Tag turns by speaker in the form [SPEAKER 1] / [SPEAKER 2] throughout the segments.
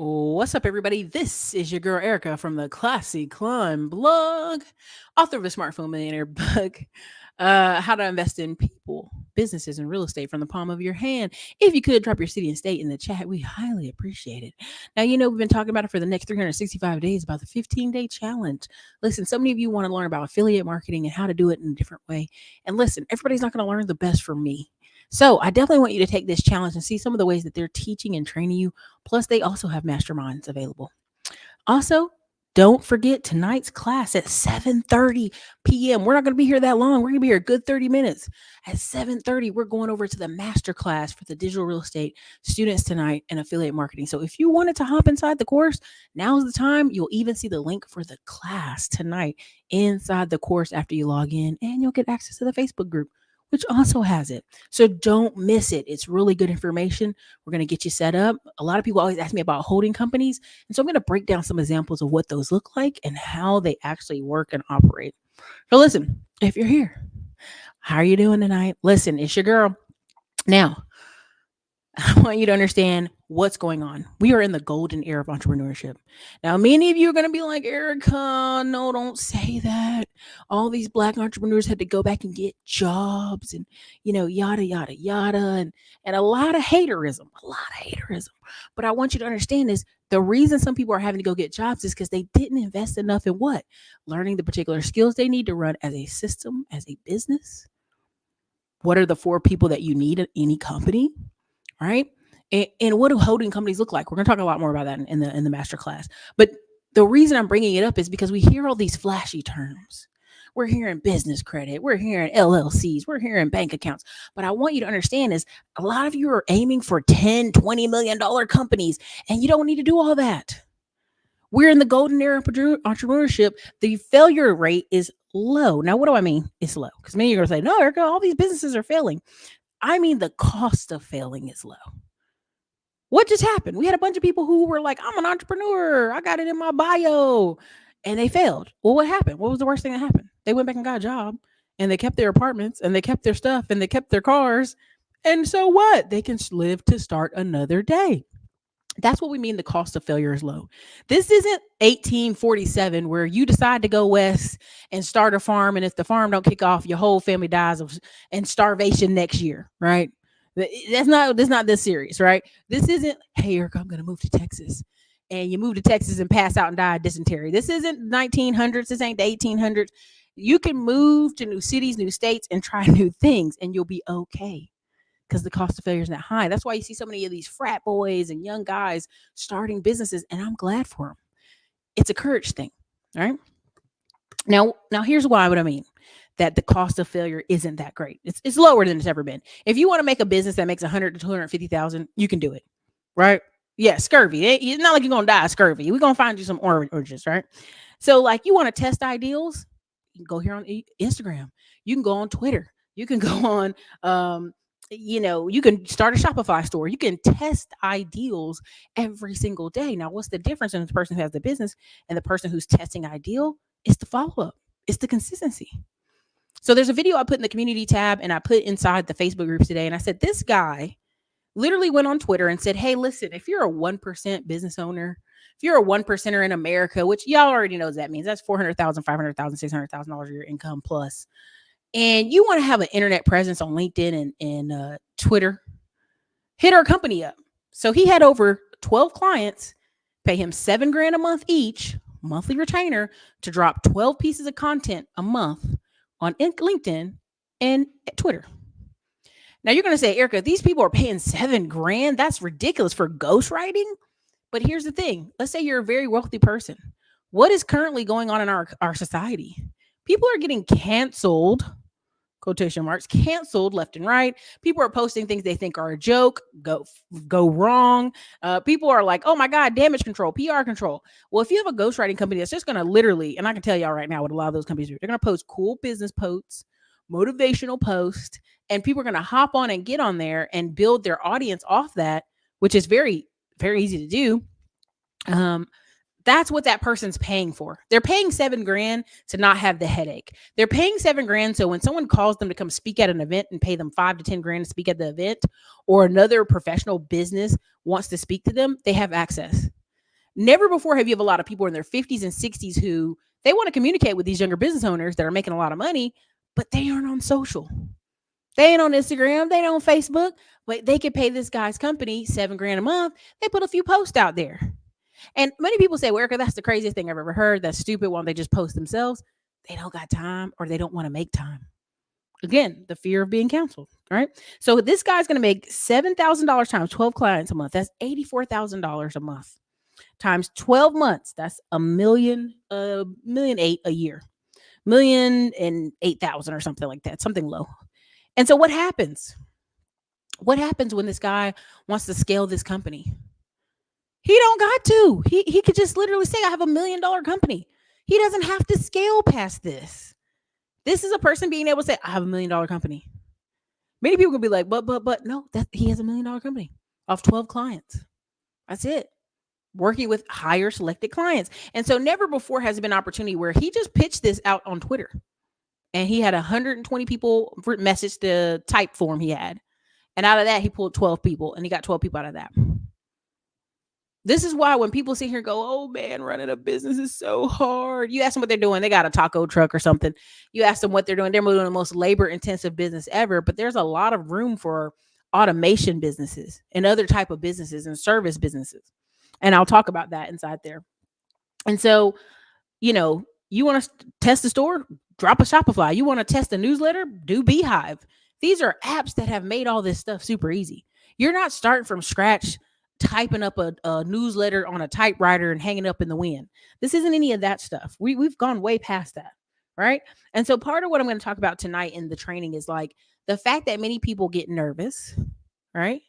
[SPEAKER 1] What's up, everybody? This is your girl Erica from the Classy Climb blog, author of the Smartphone Millionaire book, How to Invest in People, Businesses, and Real Estate from the Palm of Your Hand. If you could drop your city and state in the chat, we highly appreciate it. Now, we've been talking about it for the next 365 days about the 15-day challenge. Listen, so many of you want to learn about affiliate marketing and how to do it in a different way. And listen, everybody's not going to learn the best from me. So I definitely want you to take this challenge and see some of the ways that they're teaching and training you. Plus, they also have masterminds available. Also, don't forget tonight's class at 7:30 p.m. We're not going to be here that long. We're going to be here a good 30 minutes. At 7:30, we're going over to the master class for the digital real estate students tonight and affiliate marketing. So if you wanted to hop inside the course, now's the time. You'll even see the link for the class tonight inside the course after you log in, and you'll get access to the Facebook group, which also has it. So don't miss it. It's really good information. We're going to get you set up. A lot of people always ask me about holding companies. And so I'm going to break down some examples of what those look like and how they actually work and operate. So listen, if you're here, how are you doing tonight? Listen, it's your girl. Now, I want you to understand what's going on. We are in the golden era of entrepreneurship. Now, many of you are going to be like, Erica, no, don't say that. All these Black entrepreneurs had to go back and get jobs and, yada, yada, yada. And a lot of haterism, But I want you to understand is the reason some people are having to go get jobs is because they didn't invest enough in what? Learning the particular skills they need to run as a system, as a business. What are the 4 people that you need in any company? Right? And what do holding companies look like? We're going to talk a lot more about that in the master class. But the reason I'm bringing it up is because we hear all these flashy terms. We're hearing business credit. We're hearing LLCs. We're hearing bank accounts. But I want you to understand is a lot of you are aiming for $10, $20 million companies, and you don't need to do all that. We're in the golden era of entrepreneurship. The failure rate is low. Now, what do I mean? It's low. Because many of you are going to say, no, Erica, all these businesses are failing. I mean, the cost of failing is low. What just happened? We had a bunch of people who were like, I'm an entrepreneur. I got it in my bio. And they failed. Well, what happened? What was the worst thing that happened? They went back and got a job and they kept their apartments and they kept their stuff and they kept their cars. And so what? They can live to start another day. That's what we mean the cost of failure is low. This isn't 1847 where you decide to go west and start a farm, and if the farm don't kick off, your whole family dies of and starvation next year, right? That's not this serious, right? This isn't, hey, Erica, I'm going to move to Texas. And you move to Texas and pass out and die of dysentery. This isn't 1900s. This ain't the 1800s. You can move to new cities, new states, and try new things, and you'll be okay because the cost of failure is not high. That's why you see so many of these frat boys and young guys starting businesses, and I'm glad for them. It's a courage thing, all right? Now here's what I mean that the cost of failure isn't that great. It's lower than it's ever been. If you want to make a business that makes 100 to 250,000, you can do it, right? Yeah, scurvy. It's not like you're gonna die of scurvy. We're gonna find you some oranges, right? So, like, you want to test ideals? You can go here on Instagram. You can go on Twitter. You can go on you can start a Shopify store. You can test ideals every single day. Now, what's the difference in the person who has the business and the person who's testing ideal? It's the follow-up. It's the consistency. So there's a video I put in the community tab and I put inside the Facebook groups today. And I said, this guy literally went on Twitter and said, hey, listen, if you're a 1% business owner, if you're a 1%er in America, which y'all already knows that means, that's $400,000, $500,000, $600,000 of your income plus. And you want to have an internet presence on LinkedIn and Twitter, hit our company up. So he had over 12 clients, pay him $7,000 a month each, monthly retainer, to drop 12 pieces of content a month on LinkedIn and Twitter. Now you're going to say, Erica, these people are paying $7,000. That's ridiculous for ghostwriting. But here's the thing. Let's say you're a very wealthy person. What is currently going on in our society? People are getting canceled, quotation marks, canceled left and right. People are posting things they think are a joke, go wrong. People are like, oh my God, damage control, PR control. Well, if you have a ghostwriting company that's just going to literally, and I can tell y'all right now what a lot of those companies do, they're going to post cool business posts, motivational posts, and people are going to hop on and get on there and build their audience off that, which is very, very easy to do. That's what that person's paying for. They're paying $7,000 to not have the headache. They're paying $7,000 so when someone calls them to come speak at an event and pay them $5,000 to $10,000 to speak at the event, or another professional business wants to speak to them, they have access. Never before have you have a lot of people in their 50s and 60s who they want to communicate with these younger business owners that are making a lot of money, but they aren't on social. They ain't on Instagram. They ain't on Facebook. But they could pay this guy's company 7 grand a month. They put a few posts out there. And many people say, well, Erica, that's the craziest thing I've ever heard. That's stupid. Why don't they just post themselves? They don't got time or they don't want to make time. Again, the fear of being canceled, right? So this guy's going to make $7,000 times 12 clients a month. That's $84,000 a month times 12 months. That's $1,000,008 a year, 1,008,000 or something like that, something low. And so what happens? What happens when this guy wants to scale this company? He don't got to. He could just literally say, I have $1,000,000 company. He doesn't have to scale past this. This is a person being able to say, I have $1,000,000 company. Many people can be like, but no, that he has $1,000,000 company off 12 clients. That's it. Working with higher selected clients. And so never before has there been an opportunity where he just pitched this out on Twitter. And he had 120 people message the type form he had. And out of that, he pulled 12 people and he got 12 people out of that. This is why when people sit here and go, oh man, running a business is so hard. You ask them what they're doing. They got a taco truck or something. You ask them what they're doing. They're doing the most labor intensive business ever, but there's a lot of room for automation businesses and other type of businesses and service businesses. And I'll talk about that inside there. And so, you want to test the store? Drop a Shopify. You want to test a newsletter? Do Beehive. These are apps that have made all this stuff super easy. You're not starting from scratch, typing up a newsletter on a typewriter and hanging up in the wind. This isn't any of that stuff. We've gone way past that, right? And so part of what I'm going to talk about tonight in the training is like the fact that many people get nervous, right?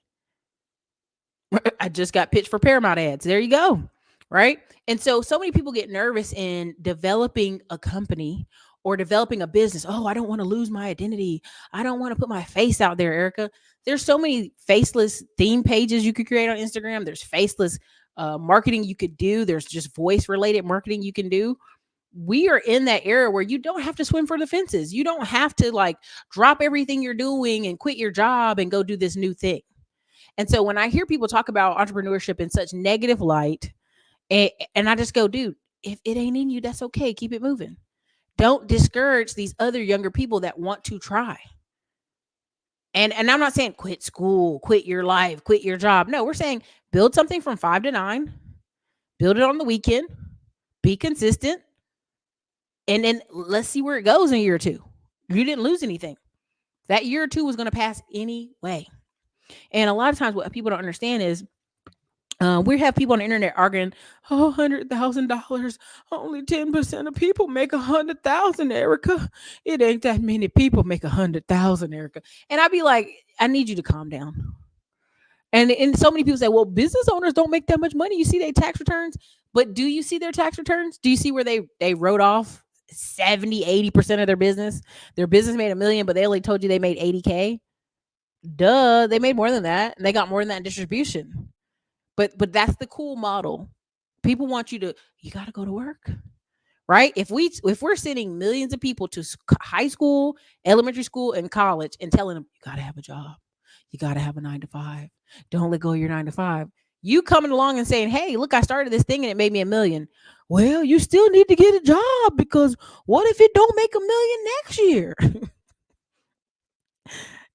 [SPEAKER 1] I just got pitched for Paramount ads. There you go. Right. And so many people get nervous in developing a company or developing a business. Oh, I don't want to lose my identity. I don't want to put my face out there, Erica. There's so many faceless theme pages you could create on Instagram. There's faceless marketing you could do. There's just voice related marketing you can do. We are in that era where you don't have to swim for the fences. You don't have to like drop everything you're doing and quit your job and go do this new thing. And so when I hear people talk about entrepreneurship in such negative light, and I just go, dude, if it ain't in you, that's okay. Keep it moving. Don't discourage these other younger people that want to try. And I'm not saying quit school, quit your life, quit your job. No, we're saying build something from 5 to 9, build it on the weekend, be consistent, and then let's see where it goes in a year or two. You didn't lose anything. That year or two was going to pass anyway. And a lot of times what people don't understand is we have people on the internet arguing, oh, $100,000. Only 10% of people make 100,000, Erica. It ain't that many people make 100,000, Erica. And I'd be like, I need you to calm down. And so many people say, well, business owners don't make that much money. You see their tax returns, but do you see their tax returns? Do you see where they wrote off 70-80% of their business? Their business made $1 million, but they only told you they made 80K. Duh, they made more than that, and they got more than that in distribution. But that's the cool model. People want you got to go to work, right? If we're sending millions of people to high school, elementary school, and college, and telling them you got to have a job, you got to have a 9 to 5, don't let go of your 9 to 5. You coming along and saying, hey, look, I started this thing and it made me $1 million. Well, you still need to get a job because what if it don't make $1 million next year?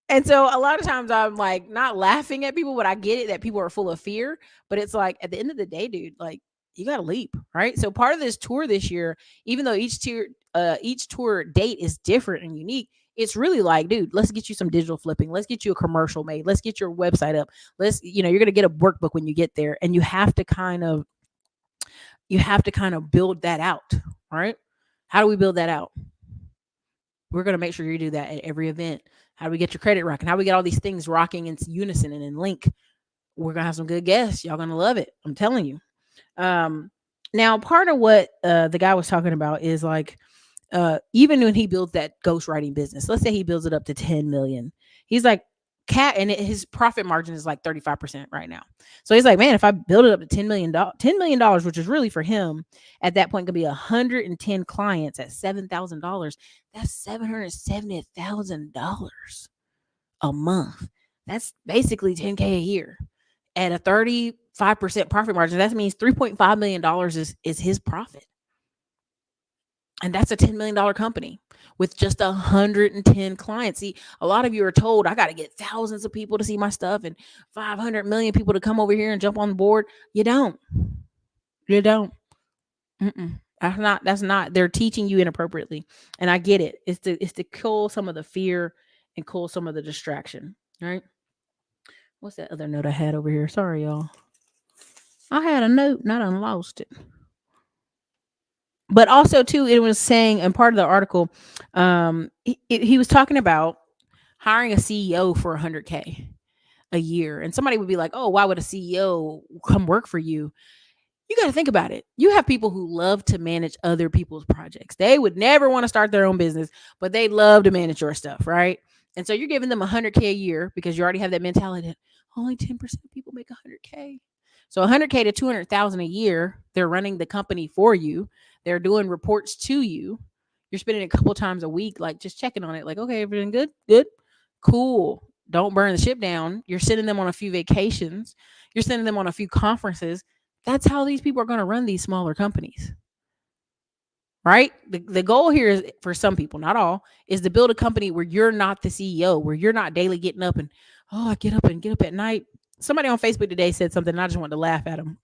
[SPEAKER 1] And so a lot of times I'm like not laughing at people, but I get it that people are full of fear. But it's like at the end of the day, dude, like you got to leap, right? So part of this tour this year, even though each tour date is different and unique, it's really like, dude, let's get you some digital flipping. Let's get you a commercial made. Let's get your website up. You're going to get a workbook when you get there, and you have to kind of build that out, right? How do we build that out? We're going to make sure you do that at every event. How do we get your credit rocking? How do we get all these things rocking in unison and in link? We're going to have some good guests. Y'all going to love it. I'm telling you. Now, part of what the guy was talking about is like, even when he builds that ghostwriting business, let's say he builds it up to 10 million. He's like, and his profit margin is like 35% right now. So he's like, man, if I build it up to $10 million, which is really for him at that point, could be 110 clients at $7,000. That's $770,000 a month. That's basically 10K a year at a 30 5% profit margin. That means $3.5 million is his profit. And that's a $10 million company with just 110 clients. See, a lot of you are told, I got to get thousands of people to see my stuff and 500 million people to come over here and jump on the board. You don't. You don't. Mm-mm. That's not, they're teaching you inappropriately. And I get it. It's to kill some of the fear and kill some of the distraction. Right. What's that other note I had over here? Sorry, y'all. I had a note and I done lost it. But also too, it was saying, and part of the article, he was talking about hiring a CEO for 100K a year. And somebody would be like, oh, why would a CEO come work for you? You got to think about it. You have people who love to manage other people's projects. They would never want to start their own business, but they love to manage your stuff, right? And so you're giving them 100K a year because you already have that mentality that only 10% of people make 100K. So 100K to 200,000 a year, they're running the company for you. They're doing reports to you. You're spending a couple times a week, like just checking on it, like, okay, everything good? Good. Cool. Don't burn the ship down. You're sending them on a few vacations. You're sending them on a few conferences. That's how these people are going to run these smaller companies, right? The goal here is for some people, not all, is to build a company where you're not the CEO, where you're not daily getting up and, oh, I get up at night. Somebody on Facebook today said something and I just wanted to laugh at them.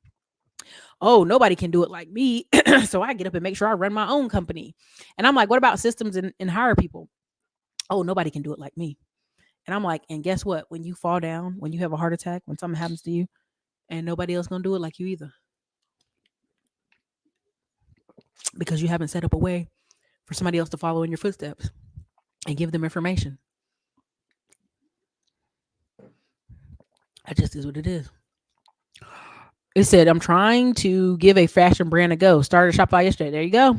[SPEAKER 1] Oh, nobody can do it like me. So I get up and make sure I run my own company. And I'm like, what about systems and hire people? Oh, nobody can do it like me. And I'm like, and guess what? When you fall down, when you have a heart attack, when something happens to you, and nobody else gonna do it like you either, because you haven't set up a way for somebody else to follow in your footsteps and give them information. That just is what it is. It said, I'm trying to give a fashion brand a go. Started Shopify yesterday. There you go.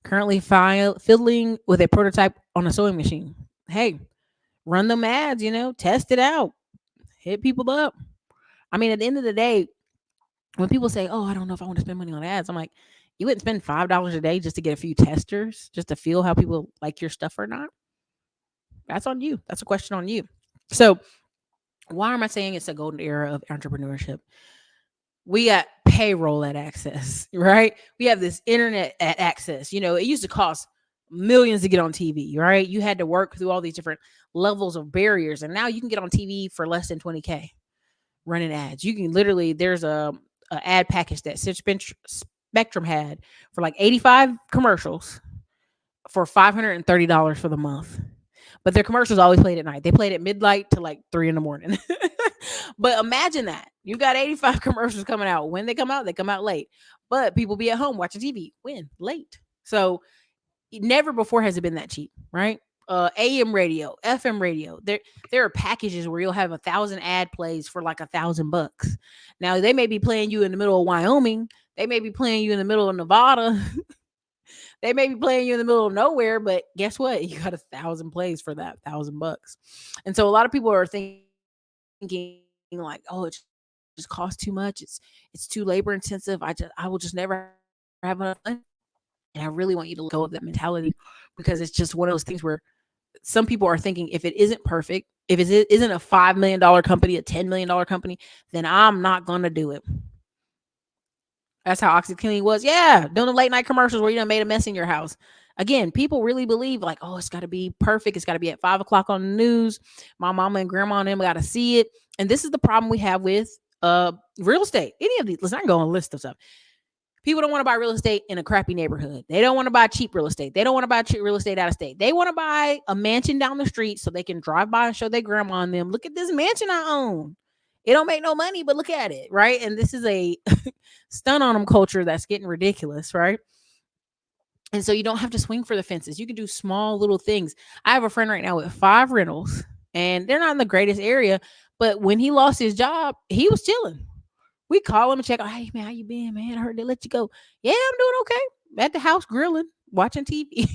[SPEAKER 1] Currently fiddling with a prototype on a sewing machine. Hey, run them ads, test it out, hit people up. I mean, at the end of the day, when people say, oh, I don't know if I want to spend money on ads, I'm like, you wouldn't spend $5 a day just to get a few testers, just to feel how people like your stuff or not. That's on you. That's a question on you. So why am I saying it's a golden era of entrepreneurship? We got payroll at access, right? We have this internet at access. It used to cost millions to get on TV, right? You had to work through all these different levels of barriers. And now you can get on TV for less than 20K running ads. You can literally, there's a ad package that Spectrum had for like 85 commercials for $530 for the month. But their commercials always played at night. They played at midnight to like 3 a.m. But imagine that. You got 85 commercials coming out. When they come out late. But people be at home watching TV. When? Late. So never before has it been that cheap, right? AM radio, FM radio. There are packages where you'll have 1,000 ad plays for like $1,000. Now they may be playing you in the middle of Wyoming. They may be playing you in the middle of Nevada. They may be playing you in the middle of nowhere, but guess what? You got 1,000 plays for that $1,000. And so a lot of people are thinking like, oh, it just costs too much. It's too labor intensive. I will just never have enough money. And I really want you to let go of that mentality, because it's just one of those things where some people are thinking, if it isn't perfect, if it isn't a $5 million company, a $10 million company, then I'm not going to do it. That's how OxyClean was. Yeah, doing the late night commercials where you done made a mess in your house. Again, people really believe like, oh, it's got to be perfect. It's got to be at 5 o'clock on the news. My mama and grandma and them got to see it. And this is the problem we have with real estate. Any of these, listen, I can go on a list of stuff. People don't want to buy real estate in a crappy neighborhood. They don't want to buy cheap real estate. They don't want to buy cheap real estate out of state. They want to buy a mansion down the street so they can drive by and show their grandma and them, look at this mansion I own. It don't make no money, but look at it, right? And this is a stun on them culture that's getting ridiculous, right? And so you don't have to swing for the fences. You can do small little things. I have a friend right now with 5 rentals, and they're not in the greatest area, but when he lost his job, he was chilling. We call him and check out, hey man, how you been, man? I heard they let you go. Yeah, I'm doing okay. At the house grilling, watching TV.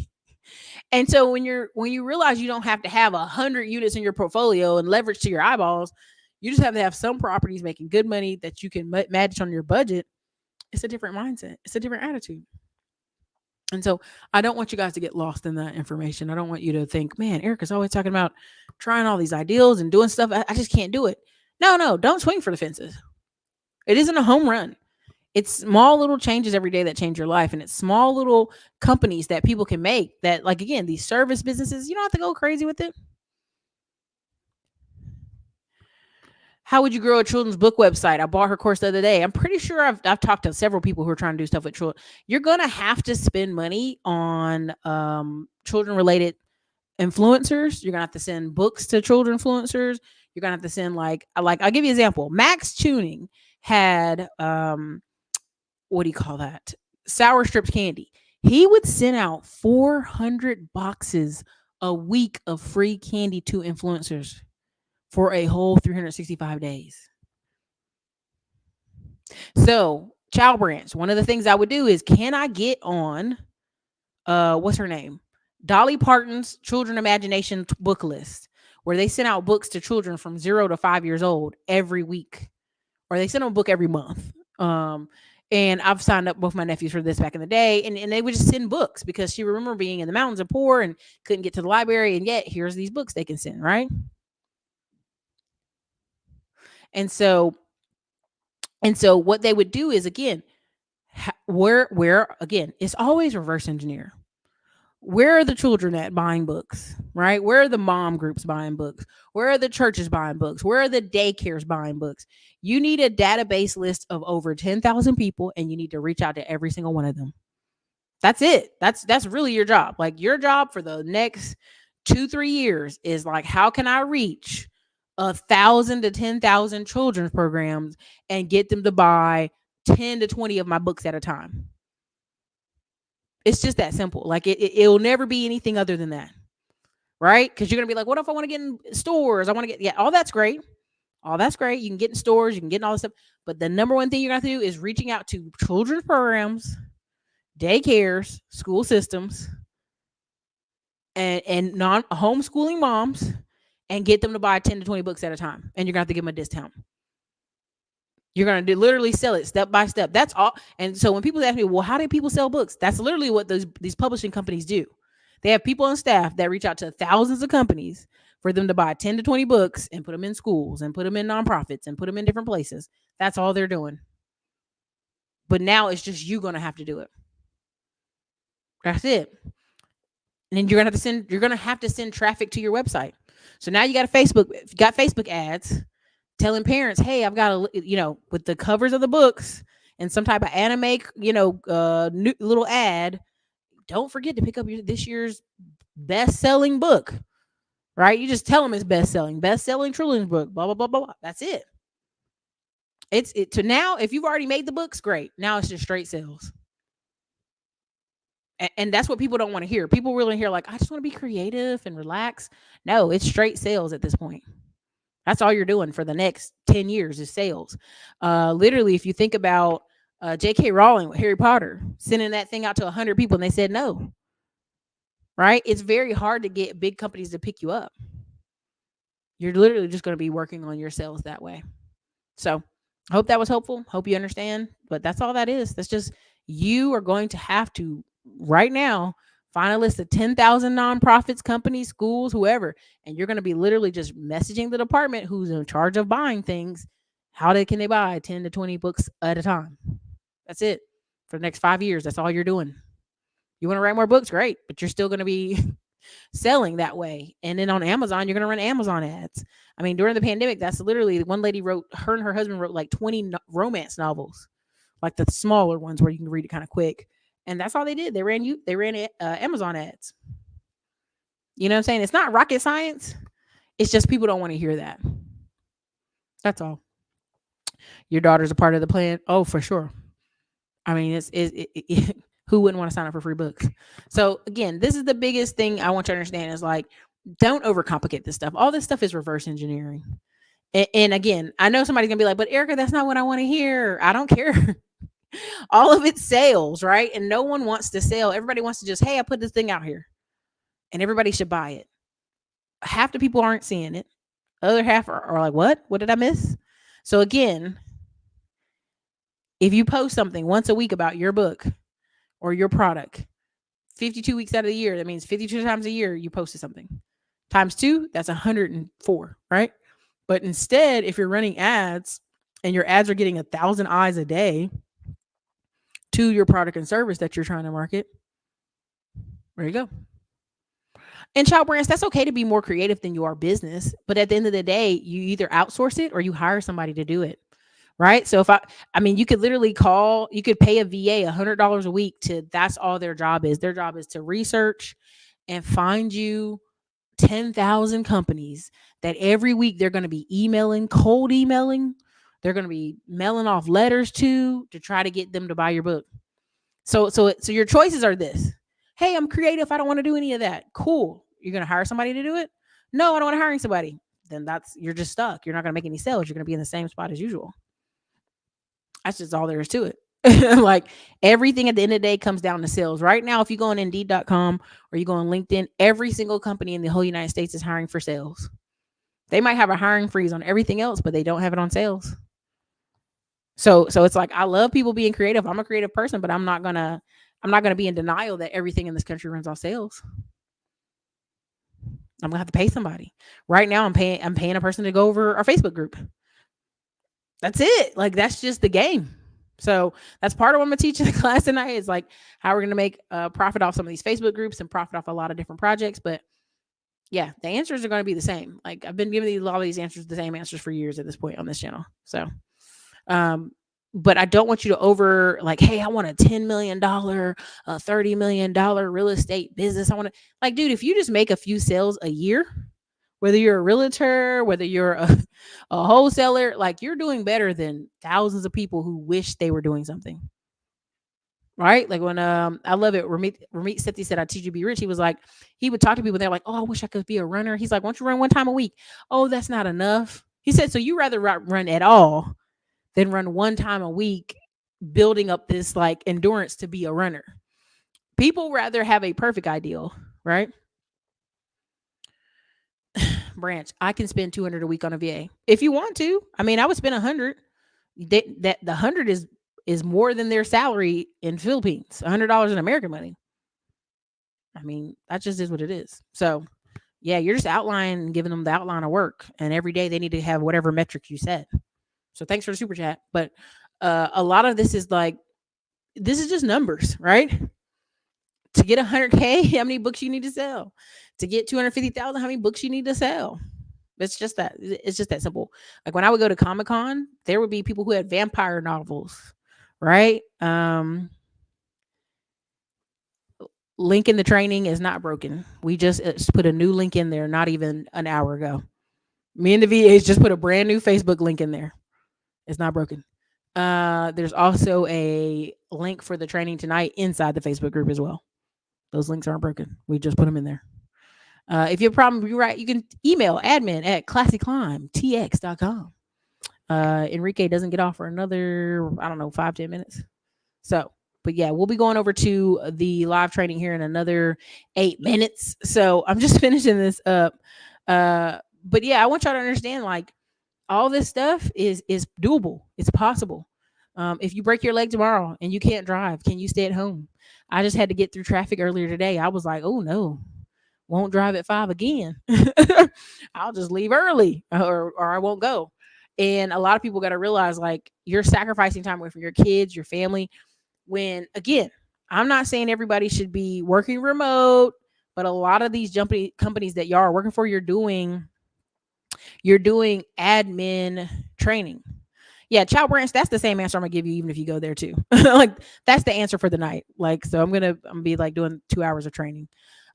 [SPEAKER 1] And so when you realize you don't have to have 100 units in your portfolio and leverage to your eyeballs, you just have to have some properties making good money that you can manage on your budget. It's a different mindset. It's a different attitude. And so I don't want you guys to get lost in that information. I don't want you to think, man, Erica's always talking about trying all these ideals and doing stuff. I just can't do it. No, don't swing for the fences. It isn't a home run. It's small little changes every day that change your life. And it's small little companies that people can make that, like, again, these service businesses, you don't have to go crazy with it. How would you grow a children's book website? I bought her course the other day. I'm pretty sure I've talked to several people who are trying to do stuff with children. You're going to have to spend money on children related influencers. You're going to have to send books to children influencers. You're going to have to send like I'll give you an example. Max Tuning had what do you call that? Sour strips candy. He would send out 400 boxes a week of free candy to influencers for a whole 365 days. So, Child Branch, one of the things I would do is, can I get on what's her name? Dolly Parton's Children Imagination book list, where they send out books to children from 0 to 5 years old every week, or they send them a book every month. And I've signed up both my nephews for this back in the day, and they would just send books because she remember being in the mountains and poor and couldn't get to the library, and yet here's these books they can send, right? And so what they would do is, again, where again, it's always reverse engineer. Where are the children at buying books, right? Where are the mom groups buying books? Where are the churches buying books? Where are the daycares buying books? You need a database list of over 10,000 people, and you need to reach out to every single one of them. That's it. That's really your job. Like, your job for the next 2-3 years is like, how can I reach 1,000 to 10,000 children's programs and get them to buy 10 to 20 of my books at a time? It's just that simple. Like, it'll never be anything other than that, right? Because you're gonna be like, what if I want to get in stores? I want to get, yeah, all that's great. All that's great. You can get in stores, you can get in all this stuff. But the number one thing you're gonna have to do is reaching out to children's programs, daycares, school systems, and non homeschooling moms, and get them to buy 10 to 20 books at a time. And you're gonna have to give them a discount. You're going to literally sell it step by step. That's all. And so when people ask me, well, how do people sell books? That's literally what these publishing companies do. They have people on staff that reach out to thousands of companies for them to buy 10 to 20 books and put them in schools and put them in nonprofits and put them in different places. That's all they're doing. But now it's just you going to have to do it. That's it. And then you're going to have to send traffic to your website. So now you got Facebook ads telling parents, hey, I've got with the covers of the books and some type of anime, new little ad. Don't forget to pick up this year's best-selling book, right? You just tell them it's best-selling children's book, blah, blah, blah, blah. That's it. It's to now, if you've already made the books, great. Now it's just straight sales. And that's what people don't want to hear. People really hear like, I just want to be creative and relax. No, it's straight sales at this point. That's all you're doing for the next 10 years is sales. Literally, if you think about J.K. Rowling with Harry Potter, sending that thing out to 100 people and they said no, right? It's very hard to get big companies to pick you up. You're literally just going to be working on your sales that way. So I hope that was helpful. Hope you understand. But that's all that is. That's just, you are going to have to right now find a list of 10,000 nonprofits, companies, schools, whoever, and you're going to be literally just messaging the department who's in charge of buying things. Can they buy 10 to 20 books at a time? That's it. For the next 5 years, that's all you're doing. You want to write more books? Great. But you're still going to be selling that way. And then on Amazon, you're going to run Amazon ads. I mean, during the pandemic, that's literally, one lady her and her husband wrote like 20 romance novels, like the smaller ones where you can read it kind of quick. And that's all they did. They ran Amazon ads. You know what I'm saying? It's not rocket science. It's just people don't want to hear that. That's all. Your daughter's a part of the plan. Oh, for sure. I mean, who wouldn't want to sign up for free books? So again, this is the biggest thing I want you to understand is like, don't overcomplicate this stuff. All this stuff is reverse engineering. And again, I know somebody's gonna be like, but Erica, that's not what I want to hear. I don't care. All of it's sales, right? And no one wants to sell. Everybody wants to just, hey, I put this thing out here and everybody should buy it. Half the people aren't seeing it. Other half are like, what? What did I miss? So again, if you post something once a week about your book or your product, 52 weeks out of the year, that means 52 times a year you posted something. Times 2, that's 104, right? But instead, if you're running ads and your ads are getting 1,000 eyes a day to your product and service that you're trying to market, there you go. And child brands, that's okay to be more creative than you are business. But at the end of the day, you either outsource it or you hire somebody to do it. Right. So I mean, you could literally you could pay a VA $100 a week that's all their job is. Their job is to research and find you 10,000 companies that every week they're going to be cold emailing. They're going to be mailing off letters to try to get them to buy your book. So your choices are this. Hey, I'm creative. I don't want to do any of that. Cool. You're going to hire somebody to do it? No, I don't want to hire somebody. Then you're just stuck. You're not going to make any sales. You're going to be in the same spot as usual. That's just all there is to it. Like everything at the end of the day comes down to sales. Right now, if you go on Indeed.com or you go on LinkedIn, every single company in the whole United States is hiring for sales. They might have a hiring freeze on everything else, but they don't have it on sales. So it's like, I love people being creative. I'm a creative person, but I'm not gonna be in denial that everything in this country runs off sales. I'm gonna have to pay somebody. Right now, I'm paying a person to go over our Facebook group. That's it. Like, that's just the game. So that's part of what I'm gonna teach in the class tonight is like how we're gonna make profit off some of these Facebook groups and profit off a lot of different projects. But yeah, the answers are gonna be the same. Like, I've been giving a lot of these answers, the same answers for years at this point on this channel. So, but I don't want you to hey, I want a $10 million, $30 million real estate business. I want to, like, dude, if you just make a few sales a year, whether you're a realtor, whether you're a wholesaler, like, you're doing better than thousands of people who wish they were doing something. Right? Like when I love it. Ramit Sethi said, I teach you to be rich. He was like, he would talk to people. They're like, oh, I wish I could be a runner. He's like, why don't you run one time a week? Oh, that's not enough. He said, so you rather run at all than run one time a week, building up this like endurance to be a runner. People rather have a perfect ideal, right? Branch, I can spend 200 a week on a VA if you want to. I mean, I would spend 100. That the 100 is more than their salary in Philippines. $100 in American money. I mean, that just is what it is. So yeah, you're just outlining, giving them the outline of work, and every day they need to have whatever metrics you set. So thanks for the super chat. But a lot of this is just numbers, right? To get 100K, how many books you need to sell? To get 250,000, how many books you need to sell? It's just that simple. Like when I would go to Comic-Con, there would be people who had vampire novels, right? Link in the training is not broken. We just put a new link in there not even an hour ago. Me and the VAs just put a brand new Facebook link in there. It's not broken. There's also a link for the training tonight inside the Facebook group as well. Those links aren't broken. We just put them in there. If you have a problem, you can email admin@classyclimbtx.com. Enrique doesn't get off for another, 5-10 minutes. So, but yeah, we'll be going over to the live training here in another 8 minutes. So I'm just finishing this up. But yeah, I want y'all to understand, like, all this stuff is doable. It's possible. If you break your leg tomorrow and you can't drive, can you stay at home? I just had to get through traffic earlier today. I was like, oh no, won't drive at 5 again. I'll just leave early or I won't go. And a lot of people got to realize, like, you're sacrificing time away from your kids, your family. When, again, I'm not saying everybody should be working remote, but a lot of these companies that y'all are working for, you're doing admin training. Yeah, Child Branch, that's the same answer I'm gonna give you even if you go there too. Like, that's the answer for the night. Like, so I'm gonna be like doing 2 hours of training.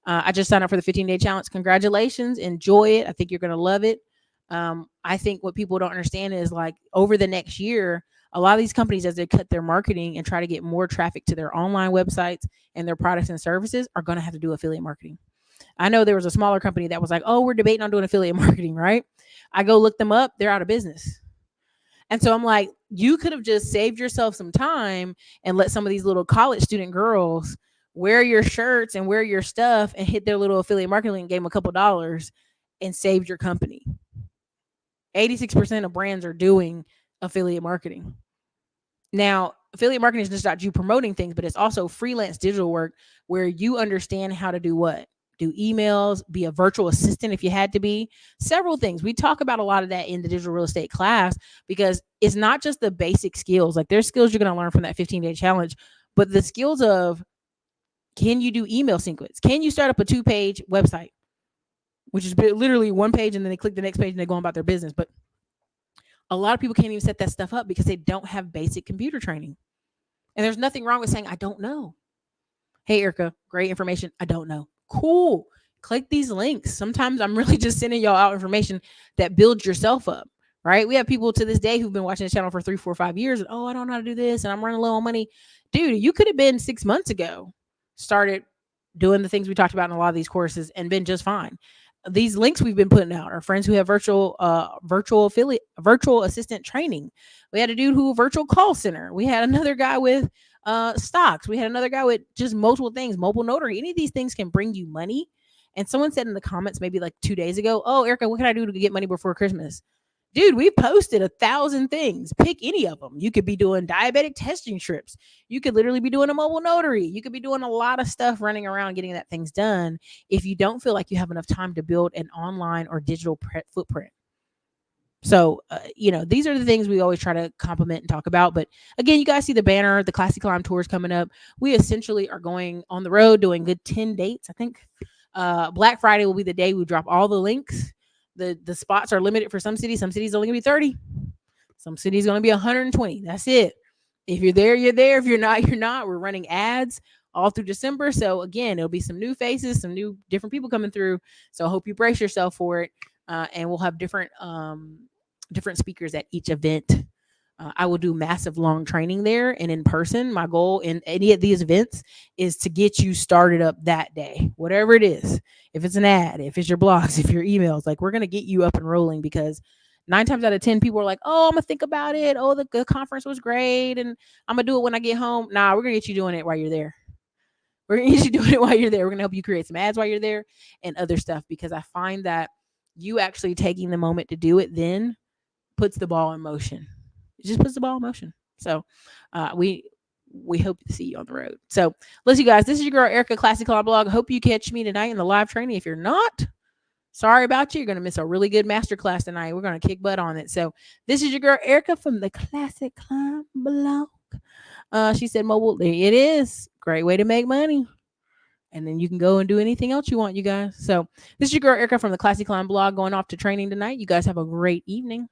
[SPEAKER 1] I just signed up for the 15-day challenge. Congratulations. Enjoy it. I think you're gonna love it. I think what people don't understand is, like, over the next year, a lot of these companies, as they cut their marketing and try to get more traffic to their online websites and their products and services, are going to have to do affiliate marketing. I know there was a smaller company that was like, oh, we're debating on doing affiliate marketing, right? I go look them up. They're out of business. And so I'm like, you could have just saved yourself some time and let some of these little college student girls wear your shirts and wear your stuff and hit their little affiliate marketing link, gave them a couple dollars, and saved your company. 86% of brands are doing affiliate marketing. Now, affiliate marketing is just not you promoting things, but it's also freelance digital work where you understand how to do what? do emails, be a virtual assistant if you had to be, several things. We talk about a lot of that in the digital real estate class because it's not just the basic skills. Like there's skills you're going to learn from that 15-day challenge, but the skills of, can you do email sequence? Can you start up a 2-page website, which is literally one page and then they click the next page and they go on about their business. But a lot of people can't even set that stuff up because they don't have basic computer training. And there's nothing wrong with saying, I don't know. Hey, Erica, great information. I don't know. Cool. Click these links. Sometimes I'm really just sending y'all out information that builds yourself up, right? We have people to this day who've been watching the channel for 3, 4, 5 years. And, oh, I don't know how to do this. And I'm running low on money. Dude, you could have been 6 months ago, started doing the things we talked about in a lot of these courses and been just fine. These links we've been putting out are friends who have virtual assistant training. We had a dude who virtual call center. We had another guy with stocks. We had another guy with just multiple things, mobile notary. Any of these things can bring you money. And someone said in the comments maybe like 2 days ago, oh, Erica, what can I do to get money before Christmas? Dude, we posted 1,000 things. Pick any of them. You could be doing diabetic testing strips. You could literally be doing a mobile notary. You could be doing a lot of stuff running around getting that things done if you don't feel like you have enough time to build an online or digital footprint. So, these are the things we always try to compliment and talk about. But again, you guys see the banner, the Classy Climb tour is coming up. We essentially are going on the road doing good 10 dates. I think Black Friday will be the day we drop all the links. The spots are limited for some cities. Some cities only going to be 30. Some cities going to be 120. That's it. If you're there, you're there. If you're not, you're not. We're running ads all through December. So again, it'll be some new faces, some new different people coming through. So I hope you brace yourself for it. And we'll have different speakers at each event. I will do massive long training there and in person. My goal in any of these events is to get you started up that day, whatever it is. If it's an ad, if it's your blogs, if your emails, like we're going to get you up and rolling because 9 times out of 10, people are like, oh, I'm going to think about it. Oh, the conference was great. And I'm going to do it when I get home. Nah, we're going to get you doing it while you're there. We're going to get you doing it while you're there. We're going to help you create some ads while you're there and other stuff because I find that you actually taking the moment to do it then puts the ball in motion. It just puts the ball in motion. So we hope to see you on the road. So listen, you guys, this is your girl, Erica, Classy Climb Blog. I hope you catch me tonight in the live training. If you're not, sorry about you. You're going to miss a really good masterclass tonight. We're going to kick butt on it. So this is your girl, Erica from the Classy Climb Blog. She said mobile. There it is. Great way to make money. And then you can go and do anything else you want, you guys. So this is your girl, Erica from the Classy Climb Blog going off to training tonight. You guys have a great evening.